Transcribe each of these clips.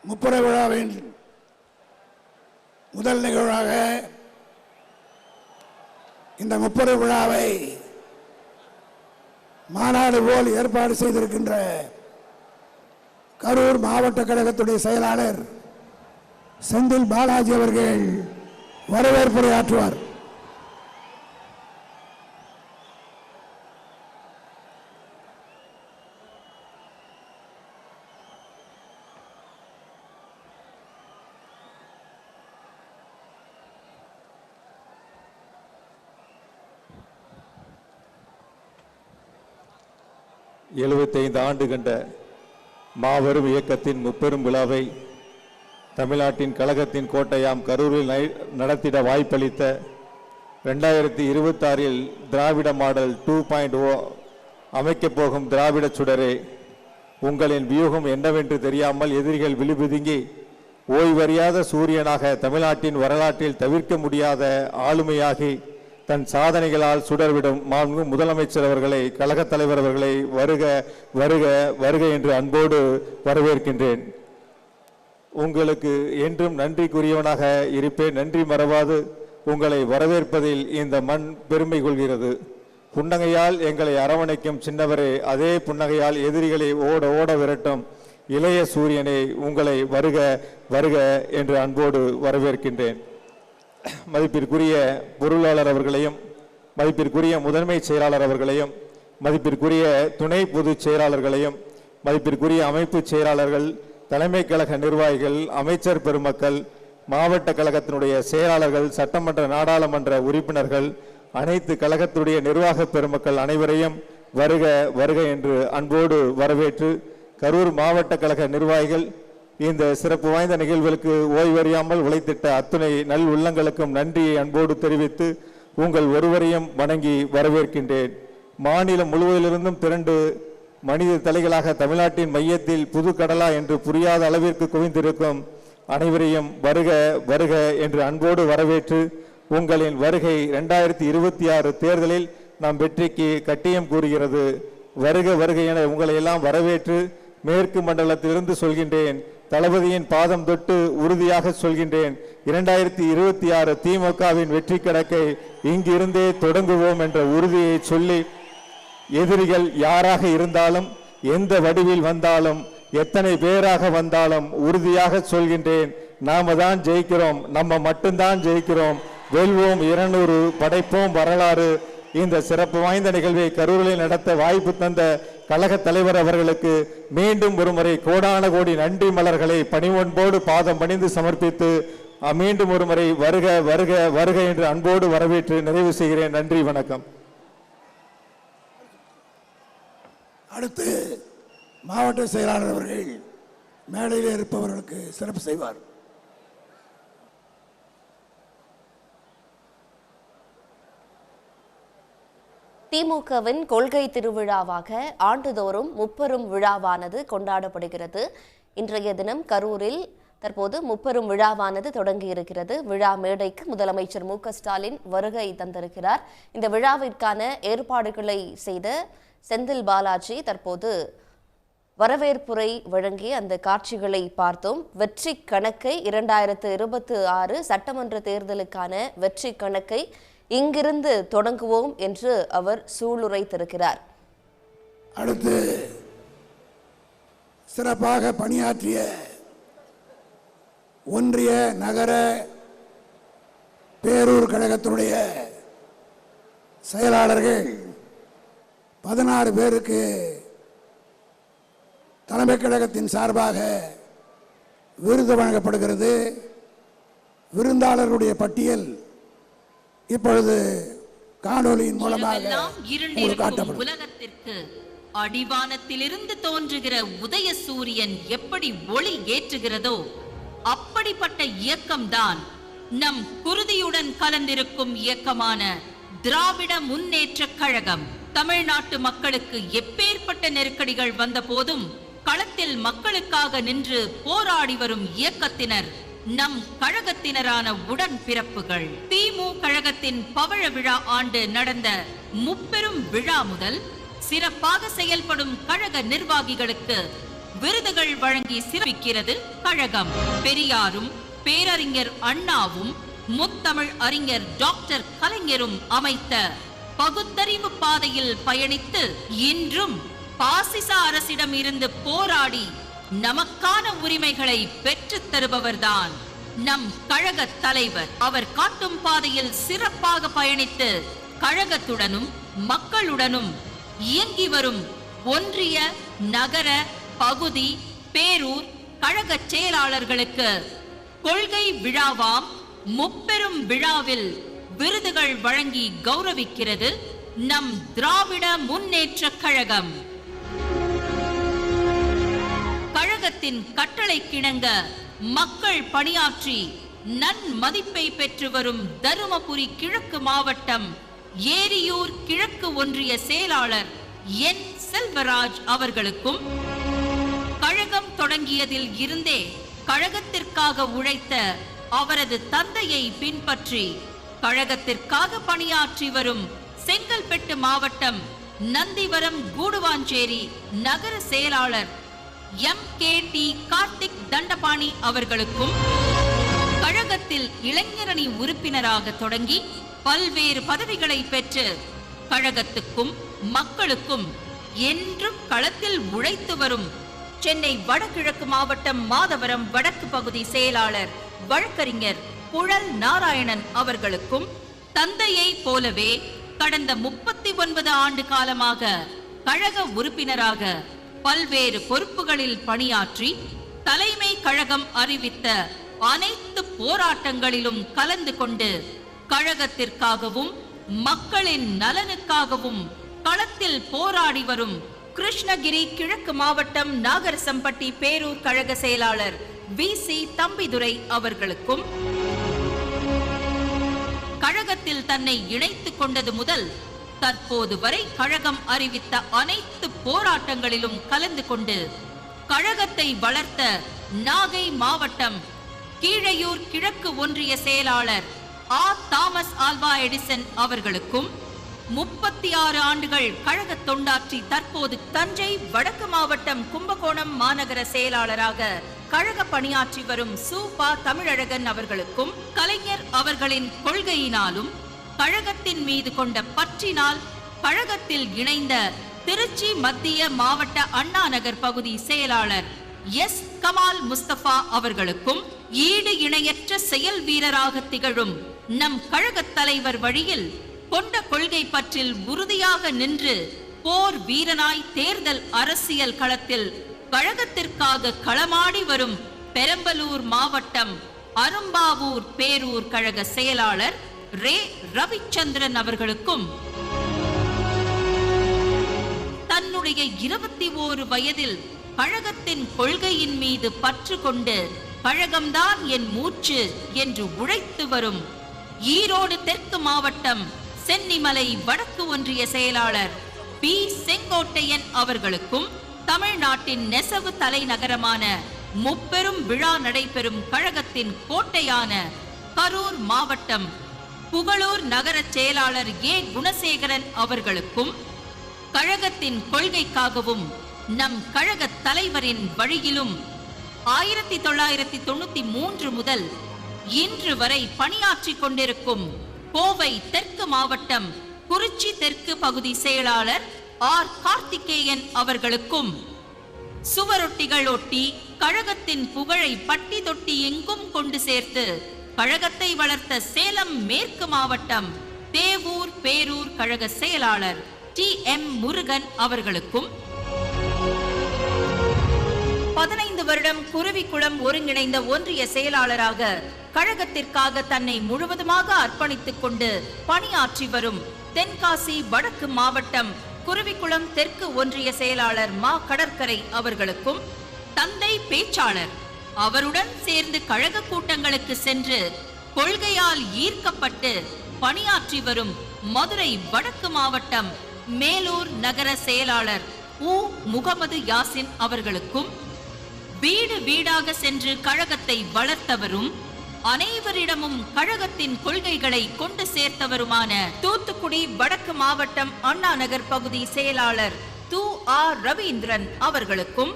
முப்படை விழாவின் முதல் நிகழ்வாக இந்த முப்படை விழாவை மாநாடு போல் ஏற்பாடு செய்திருக்கின்ற கரூர் மாவட்ட கழகத்துடைய செயலாளர் செந்தில் பாலாஜி அவர்கள் வரவேற்புரையாற்றுவார். ஆண்டு கண்ட மாபெரும் இயக்கத்தின் முப்பெரும் விழாவை தமிழ்நாட்டின் கழகத்தின் கோட்டையாம் கரூரில் நடத்திட வாய்ப்பளித்த 2026 திராவிட மாடல் 2.0 அமைக்கப் போகும் திராவிட சுடரே, உங்களின் வியூகம் என்னவென்று தெரியாமல் எதிரிகள் விழிபுதுங்கி ஓய்வறியாத சூரியனாக தமிழ்நாட்டின் வரலாற்றில் தவிர்க்க முடியாத ஆளுமையாகி தன் சாதனைகளால் சுடர்விடும் மாண்பு முதலமைச்சர் அவர்களை, கழகத் தலைவர் அவர்களை வருக வருக வருக என்று அன்போடு வரவேற்கின்றேன். உங்களுக்கு என்றும் நன்றிக்குரியவனாக இருப்பேன். நன்றி மறவாது உங்களை வரவேற்பதில் இந்த மண் பெருமை கொள்கிறது. புன்னகையால் எங்களை அரவணைக்கும் சின்னவரே, அதே புன்னகையால் எதிரிகளை ஓட ஓட விரட்டும் இளைய சூரியனை உங்களை வருக வருக என்று அன்போடு வரவேற்கின்றேன். மதிப்பிற்குரிய பொருளாளர் அவர்களையும், மதிப்பிற்குரிய முதன்மை செயலாளர் அவர்களையும், மதிப்பிற்குரிய துணை பொதுச் செயலாளர்களையும், மதிப்பிற்குரிய அமைப்பு செயலாளர்கள், தலைமை கழக நிர்வாகிகள், அமைச்சர் பெருமக்கள், மாவட்ட கழகத்தினுடைய செயலாளர்கள், சட்டமன்ற நாடாளுமன்ற உறுப்பினர்கள், அனைத்து கழகத்துடைய நிர்வாக பெருமக்கள் அனைவரையும் வருக வருக என்று அன்போடு வரவேற்று, கரூர் மாவட்ட கழக நிர்வாகிகள், இந்த சிறப்பு வாய்ந்த நிகழ்வுகளுக்கு ஓய்வறியாமல் உழைத்திட்ட அத்துணை நல் உள்ளங்களுக்கும் நன்றியை அன்போடு தெரிவித்து உங்கள் ஒருவரையும் வணங்கி வரவேற்கின்றேன். மாநிலம் முழுவதிலிருந்தும் திரண்டு மனித தலைகளாக தமிழ்நாட்டின் மையத்தில் புது கடலா என்று புரியாத அளவிற்கு குவிந்திருக்கும் அனைவரையும் வருக வருக என்று அன்போடு வரவேற்று, உங்களின் வருகை 2026 தேர்தலில் நாம் வெற்றிக்கு கட்டியம் கூறுகிறது. வருக வருக என உங்களை எல்லாம் வரவேற்று மேற்கு மண்டலத்திலிருந்து சொல்கின்றேன், தளபதியின் பாதம் தொட்டு உறுதியாக சொல்கின்றேன், 2026 திமுகவின் வெற்றி கணக்கை இங்கிருந்தே தொடங்குவோம் என்ற உறுதியை சொல்லி, எதிரிகள் யாராக இருந்தாலும், எந்த வடிவில் வந்தாலும், எத்தனை பேராக வந்தாலும் உறுதியாக சொல்கின்றேன், நாம தான் ஜெயிக்கிறோம், நம்ம மட்டும்தான் ஜெயிக்கிறோம், வெல்வோம் 200, படைப்போம் வரலாறு. இந்த சிறப்பு வாய்ந்த நிகழ்வை கரூரில் நடத்த வாய்ப்பு தந்த கழக தலைவர் அவர்களுக்கு மீண்டும் ஒருமுறை கோடான கோடி நன்றி மலர்களை பணிவன்போடு பாதம் பணிந்து சமர்ப்பித்து மீண்டும் ஒருமுறை வருக வருக வருக என்று அன்போடு வரவேற்று நிறைவு செய்கிறேன். நன்றி, வணக்கம். அடுத்து மாவட்ட செயலாளர் அவர்கள் மேடையில் இருப்பவர்களுக்கு சிறப்பு செய்வார். திமுகவின் கொள்கை திருவிழாவாக ஆண்டுதோறும் முப்பெரும் விழாவானது கொண்டாடப்படுகிறது. இன்றைய தினம் கரூரில் தற்போது முப்பெரும் விழாவானது தொடங்கி இருக்கிறது. விழா மேடைக்கு முதலமைச்சர் மு.க.ஸ்டாலின் வருகை தந்திருக்கிறார். இந்த விழாவிற்கான ஏற்பாடுகளை செய்த செந்தில் பாலாஜி தற்போது வரவேற்புரை வழங்கி அந்த காட்சிகளை பார்த்தோம். வெற்றி கணக்கை 2026 சட்டமன்ற தேர்தலுக்கான வெற்றி கணக்கை இங்கிருந்து தொடங்குவோம் என்று அவர் சூளுரைத்திருக்கிறார். அடுத்து சிறப்பாக பணியாற்றிய ஒன்றிய நகர பேரூர் கழகத்தினுடைய செயலாளர்கள் 16 பேருக்கு தலைமை கழகத்தின் சார்பாக விருது வழங்கப்படுகிறது. விருந்தாளர்களுடைய பட்டியல் இப்பொழுது காணொலியின் மூலமாக காட்டப்படும். உலகத்திற்கு அடிவானத்திலிருந்து தோன்றுகிற உதய சூரியன் எப்படி ஒளி ஏற்றுகிறதோ அப்படிப்பட்ட இயக்கம்தான் நம் குருதியுடன் கலந்திருக்கும் இயக்கமான திராவிட முன்னேற்ற கழகம். தமிழ்நாட்டு மக்களுக்கு எப்பேற்பட்ட நெருக்கடிகள் வந்த போதும் களத்தில் மக்களுக்காக நின்று போராடி வரும் இயக்கத்தினர் நம் கழகத்தினரான உடன் பிறப்புகள். திமு கழகத்தின் பவழ விழா ஆண்டு நடந்த முப்பெரும் விழா முதல் சிறப்பாக செயல்படும் கழக நிர்வாகிகளுக்கு விருதுகள் வழங்கி சிறப்பிக்கிறது கழகம். பெரியாரும் பேரறிஞர் அண்ணாவும் முத்தமிழ் அறிஞர் டாக்டர் கலைஞரும் அமைத்த பகுத்தறிவு பாதையில் பயணித்து இன்றும் பாசிச அரசிடம் இருந்து போராடி நமக்கான உரிமைகளை பெற்றுத் தருபவர்தான் நம் கழக தலைவர். அவர் காட்டும் பாதையில் சிறப்பாக பயணித்து கழகத்துடனும் மக்களுடனும் இயங்கி வரும் ஒன்றிய, நகர, பகுதி, பேரூர் கழக செயலாளர்களுக்கு கொள்கை விழாவாம் முப்பெரும் விழாவில் விருதுகள் வழங்கி கௌரவிக்கிறது நம் திராவிட முன்னேற்ற கழகம். கழகத்தின் கட்டளை கிணங்க மக்கள் பணியாற்றி நன்மதிப்பை பெற்று வரும் தருமபுரி கிழக்கு மாவட்டம் ஏரியூர் கிழக்கு ஒன்றிய செயலாளர் என் செல்வராஜ் அவர்களுக்கும், கழகம் தொடங்கியதில் இருந்தே கழகத்திற்காக உழைத்த அவரது தந்தையை பின்பற்றி கழகத்திற்காக பணியாற்றி வரும் செங்கல்பட்டு மாவட்டம் நந்திவரம் கூடுவாஞ்சேரி நகர செயலாளர் MKT கார்த்திக் தண்டபாணி அவர்களுக்கும், கழகத்தில் இளைஞரணி உறுப்பினராக தொடங்கி பல்வேறு பதவிகளை பெற்று கழகத்துக்கும் மக்களுக்கும் என்றும் களத்தில் உழைத்து வரும் சென்னை வடகிழக்கு மாவட்டம் மாதவரம் வடக்கு பகுதி செயலாளர் வழக்கறிஞர் புழல் நாராயணன் அவர்களுக்கும், தந்தையை போலவே கடந்த 39 ஆண்டு காலமாக கழக உறுப்பினராக பல்வேறு பொறுப்புகளில் பணியாற்றி தலைமை கழகம் அறிவித்த அனைத்து போராட்டங்களிலும் கலந்து கொண்டு கழகத்திற்காகவும் மக்களின் நலனுக்காகவும் களத்தில் போராடி வரும் கிருஷ்ணகிரி கிழக்கு மாவட்டம் நாகரசம்பட்டி பேரூர் கழக செயலாளர் VC தம்பிதுரை அவர்களுக்கும், கழகத்தில் தன்னை இணைத்துக் கொண்டது முதல் தற்போது வரை கழகம் அறிவித்த அனைத்து போராட்டங்களிலும் கலந்து கொண்டு கழகத்தை வளர்த்த நாகை மாவட்டம் கீழையூர் கிழக்கு ஒன்றிய செயலாளர் தாமஸ் ஆல்வா எடிசன் அவர்களுக்கும், 36 ஆண்டுகள் கழக தொண்டாற்றி தற்போது தஞ்சை வடக்கு மாவட்டம் கும்பகோணம் மாநகர செயலாளராக கழக பணியாற்றி வரும் சூபா தமிழழகன் அவர்களுக்கும், கலைஞர் அவர்களின் கொள்கையினாலும் கழகத்தின் மீது கொண்ட பற்றினால் கழகத்தில் இணைந்த திருச்சி மத்திய மாவட்ட அண்ணா நகர் பகுதி செயலாளர் எஸ் கமால் முஸ்தபா அவர்களுக்கும், ஈடு இணையற்ற செயல் வீரராக திகழும் நம் கழக தலைவர் வழியில் கொண்ட கொள்கை பற்றில் உறுதியாக நின்று போர் வீரனாய் தேர்தல் அரசியல் களத்தில் கழகத்திற்காக களமாடி வரும் பெரம்பலூர் மாவட்டம் அரும்பாவூர் பேரூர் கழக செயலாளர் ரே ரவிச்சந்திரன் அவர்களுக்கும், தன்னுடைய 21 வயதில் கழகத்தின் கொள்கையின் மீது பற்று கொண்டு கழகம்தான் என் மூச்சு என்று உழைத்து வரும் ஈரோடு தெற்கு மாவட்டம் சென்னிமலை வடக்கு ஒன்றிய செயலாளர் பி செங்கோட்டையன் அவர்களுக்கும், தமிழ்நாட்டின் நெசவு தலைநகரமான முப்பெரும் விழா நடைபெறும் கழகத்தின் கோட்டையான கரூர் மாவட்டம் புகழூர் நகர செயலாளர் ஏ குணசேகரன் அவர்களுக்கும், கழகத்தின் கொள்கைக்காகவும் நம் கழக தலைவரின் வழியிலும் 1993 முதல் இன்று வரை பணியாற்றி கொண்டிருக்கும் கோவை தெற்கு மாவட்டம் குறிச்சி தெற்கு பகுதி செயலாளர் ஆர் கார்த்திகேயன் அவர்களுக்கும், சுவரொட்டிகள் ஒட்டி கழகத்தின் புகழை பட்டி தொட்டி எங்கும் கொண்டு சேர்த்து கழகத்தை வளர்த்த சேலம் மேற்கு மாவட்டம் தேவூர் பேரூர் கழக செயலாளர் TM முருகன் அவர்களுக்கும், 15 வருடம் குருவிக்குளம் ஒருங்கிணைந்த ஒன்றிய செயலாளராக கழகத்திற்காக தன்னை முழுவதுமாக அர்ப்பணித்துக் கொண்டு பணியாற்றி வரும் தென்காசி வடக்கு மாவட்டம் குருவிக்குளம் தெற்கு ஒன்றிய செயலாளர் மா கடற்கரை அவர்களுக்கும், தந்தை பேச்சாளர் அவருடன் சேர்ந்து கழக கூட்டங்களுக்கு சென்று கொள்கையால் ஈர்க்கப்பட்டு பணியாற்றி வரும் மதுரை வடக்கு மாவட்டம் மேலூர் நகர செயலாளர் முகமது யாசின் அவர்களுக்கும், வீடு வீடாக சென்று கழகத்தை வளர்த்தவரும் அனைவரிடமும் கழகத்தின் கொள்கைகளை கொண்டு சேர்த்தவருமான தூத்துக்குடி வடக்கு மாவட்டம் அண்ணா நகர் பகுதி செயலாளர் ரவீந்திரன் அவர்களுக்கும்,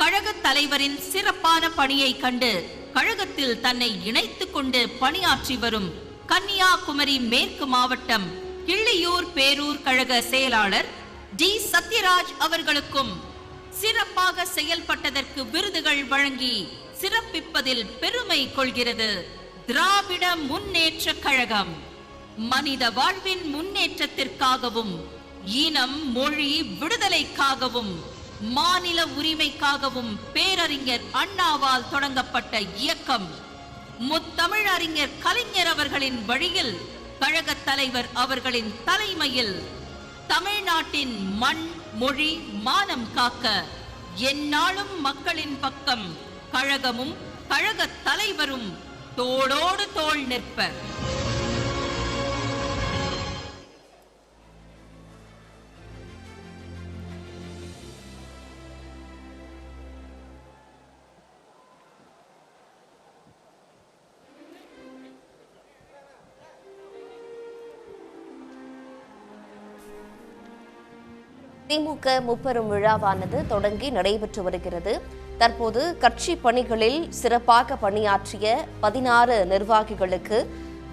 கழக தலைவரின் சிறப்பான பணியை கண்டு கழகத்தில் தன்னை இணைத்துக் கொண்டு பணியாற்றி வரும் கன்னியாகுமரி மேற்கு மாவட்டம் கிள்ளியூர் பேரூர் கழக செயலாளர் டி சத்யராஜ் அவர்களுக்கும் சிறப்பாக செயல்பட்டதற்கு விருதுகள் வழங்கி சிறப்பிப்பதில் பெருமை கொள்கிறது திராவிட முன்னேற்ற கழகம். மனித வாழ்வின் முன்னேற்றத்திற்காகவும் இனம் மொழி விடுதலைக்காகவும் மாநில உரிமைக்காகவும் பேரறிஞர் அண்ணாவால் தொடங்கப்பட்ட இயக்கம் முத்தமிழறிஞர் கலைஞர் அவர்களின் வழியில் கழக தலைவர் அவர்களின் தலைமையில் தமிழ்நாட்டின் மண் மொழி மானம் காக்க எந்நாளும் மக்களின் பக்கம் கழகமும் கழக தலைவரும் தோளோடு தோள் நிற்பர். திமுக முப்பெரும் விழாவானது தொடங்கி நடைபெற்று வருகிறது. தற்போது கட்சி பணிகளில் சிறப்பாக பணியாற்றிய 16 நிர்வாகிகளுக்கு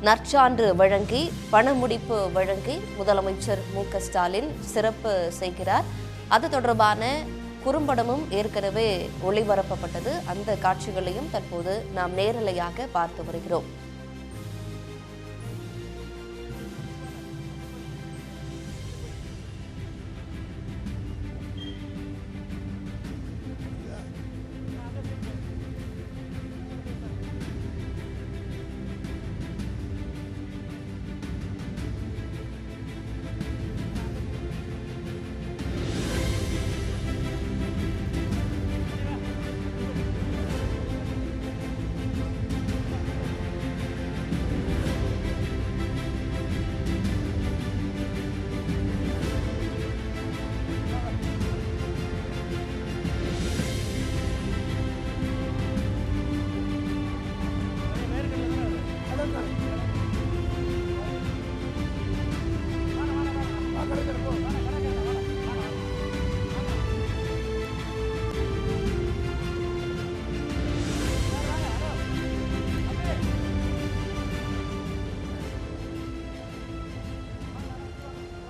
நற்சான்று வழங்கி பணமுடிப்பு வழங்கி முதலமைச்சர் மு.க.ஸ்டாலின் சிறப்பு செய்கிறார். அது தொடர்பான குறும்படமும் ஏற்கனவே ஒளிபரப்பப்பட்டது. அந்த காட்சிகளையும் தற்போது நாம் நேரலையாக பார்த்து வருகிறோம்.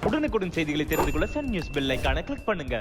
உடனுக்குடன் செய்திகளை தெரிந்து கொள்ள சன் நியூஸ் பெல் ஐகானை கிளிக் பண்ணுங்க.